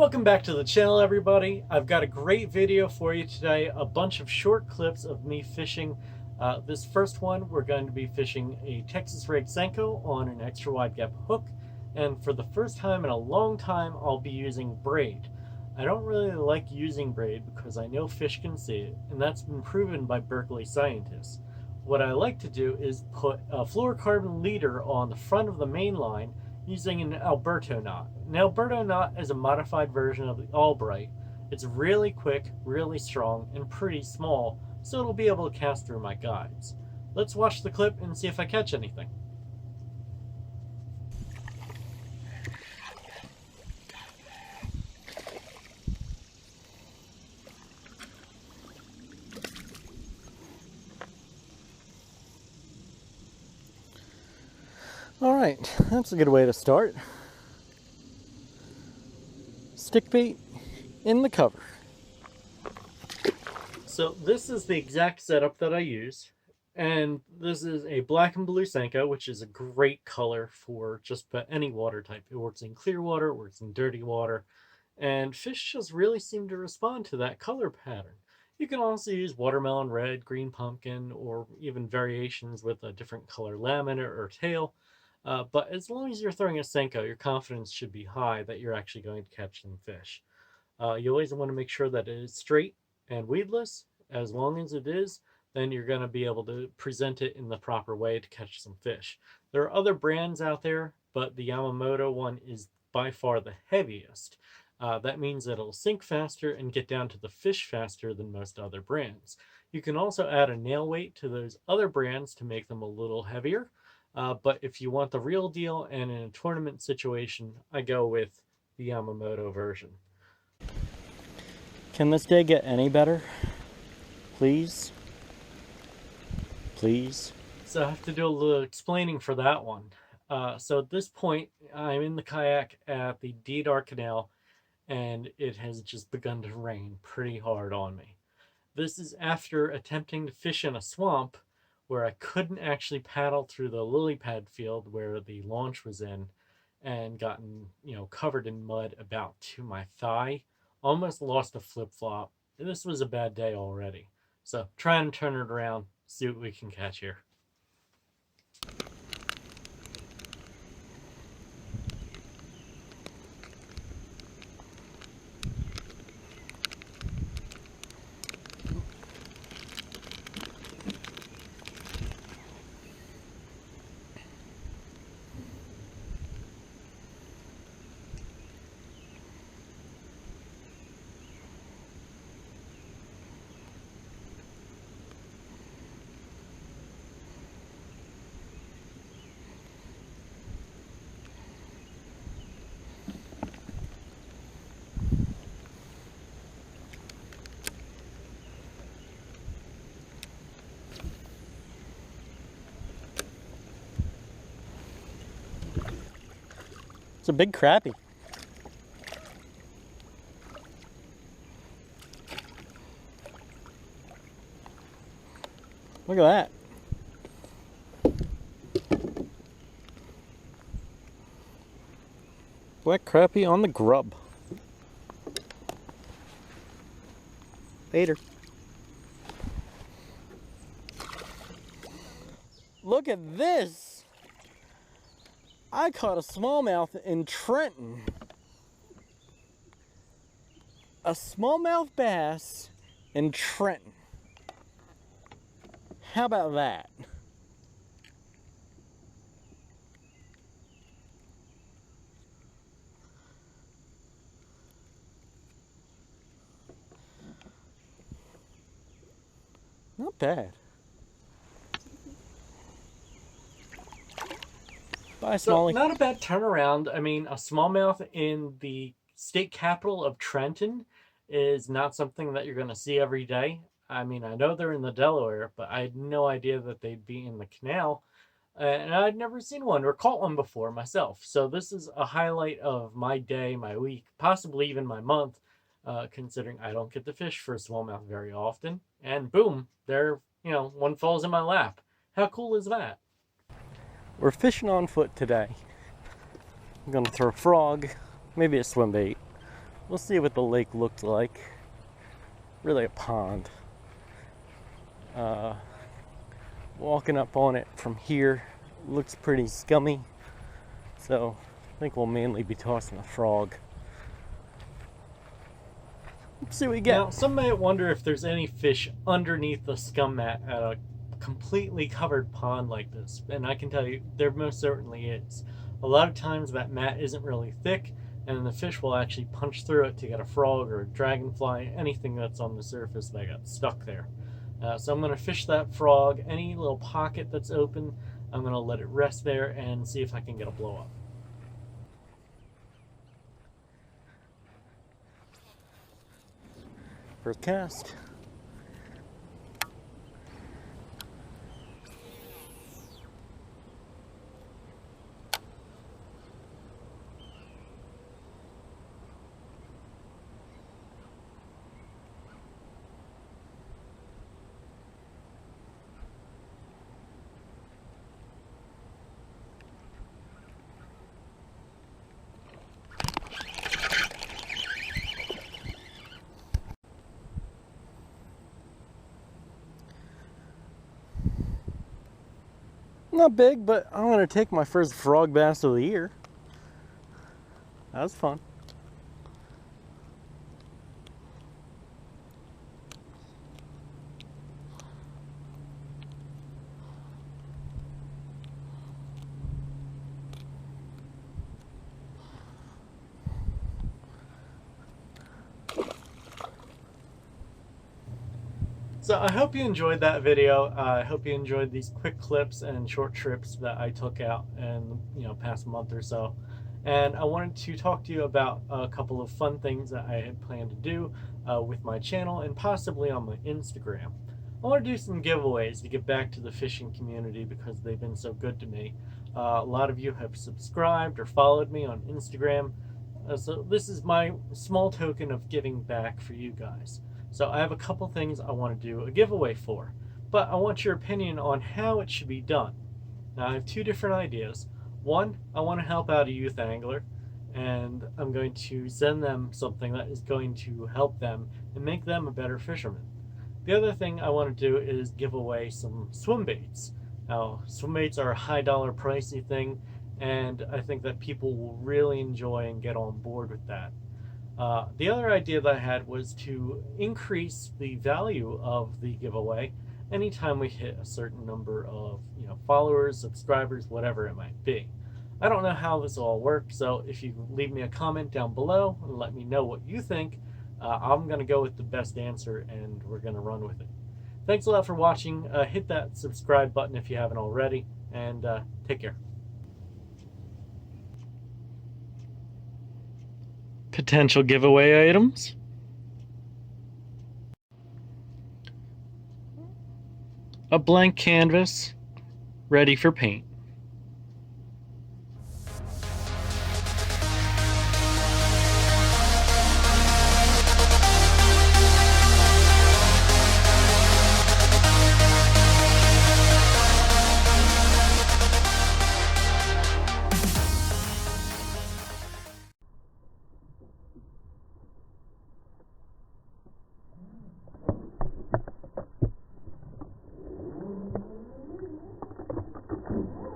Welcome back to the channel, everybody. I've got a great video for you today, a bunch of short clips of me fishing. This first one, we're going to be fishing a Texas rig Senko on an extra wide gap hook, and for the first time in a long time, I'll be using braid. I don't really like using braid because I know fish can see it, and that's been proven by Berkeley scientists. What I like to do is put a fluorocarbon leader on the front of the main line using an Alberto knot. An Alberto knot is a modified version of the Albright. It's really quick, really strong, and pretty small, so it'll be able to cast through my guides. Let's watch the clip and see if I catch anything. All right, that's a good way to start. Stick bait in the cover. So this is the exact setup that I use, and this is a black and blue Senko, which is a great color for just about any water type. It works in clear water, it works in dirty water, and fish just really seem to respond to that color pattern. You can also use watermelon red, green pumpkin, or even variations with a different color lamina or tail. But as long as you're throwing a Senko, your confidence should be high that you're actually going to catch some fish. You always want to make sure that it is straight and weedless. As long as it is, then you're going to be able to present it in the proper way to catch some fish. There are other brands out there, but the Yamamoto one is by far the heaviest. That means that it'll sink faster and get down to the fish faster than most other brands. You can also add a nail weight to those other brands to make them a little heavier. But if you want the real deal and in a tournament situation, I go with the Yamamoto version. Can this day get any better? Please? Please? So I have to do a little explaining for that one. So at this point, I'm in the kayak at the Canal, and it has just begun to rain pretty hard on me. This is after attempting to fish in a swamp where I couldn't actually paddle through the lily pad field where the launch was in, and gotten, covered in mud about to my thigh. Almost lost a flip-flop. This was a bad day already. So try and turn it around, see what we can catch here. It's a big crappie. Look at that. Black crappie on the grub. Later. Look at this. I caught a smallmouth in Trenton. A smallmouth bass in Trenton. How about that? Not bad. Bye, Smalley. So, not a bad turnaround. I mean, a smallmouth in the state capital of Trenton is not something that you're going to see every day. I mean, I know they're in the Delaware, but I had no idea that they'd be in the canal. And I'd never seen one or caught one before myself. So this is a highlight of my day, my week, possibly even my month, considering I don't get to fish for smallmouth very often. And boom, there, one falls in my lap. How cool is that? We're fishing on foot today. I'm gonna throw a frog, maybe a swim bait. we'll see what the lake looked like. Really a pond. Walking up on it from here looks pretty scummy, so I think we'll mainly be tossing a frog. Let's see what we get. Now, some might wonder if there's any fish underneath the scum mat at a completely covered pond like this, and I can tell you there most certainly is. A lot of times that mat isn't really thick, and the fish will actually punch through it to get a frog or a dragonfly, anything that's on the surface that got stuck there. So I'm going to fish that frog. Any little pocket that's open, I'm going to let it rest there and see if I can get a blow up. First cast. Not big, but I'm gonna take my first frog bass of the year. That was fun. So I hope you enjoyed that video. I hope you enjoyed these quick clips and short trips that I took out in past month or so. And I wanted to talk to you about a couple of fun things that I had planned to do with my channel and possibly on my Instagram. I want to do some giveaways to give back to the fishing community because they've been so good to me. A lot of you have subscribed or followed me on Instagram. So this is my small token of giving back for you guys. So I have a couple things I want to do a giveaway for, but I want your opinion on how it should be done. Now I have two different ideas. One, I want to help out a youth angler, and I'm going to send them something that is going to help them and make them a better fisherman. The other thing I want to do is give away some swim baits. Now, swim baits are a high dollar pricey thing, and I think that people will really enjoy and get on board with that. The other idea that I had was to increase the value of the giveaway anytime we hit a certain number of followers, subscribers, whatever it might be. I don't know how this will all work, so if you leave me a comment down below and let me know what you think, I'm going to go with the best answer and we're going to run with it. Thanks a lot for watching. Hit that subscribe button if you haven't already, and take care. Potential giveaway items: a blank canvas ready for paint,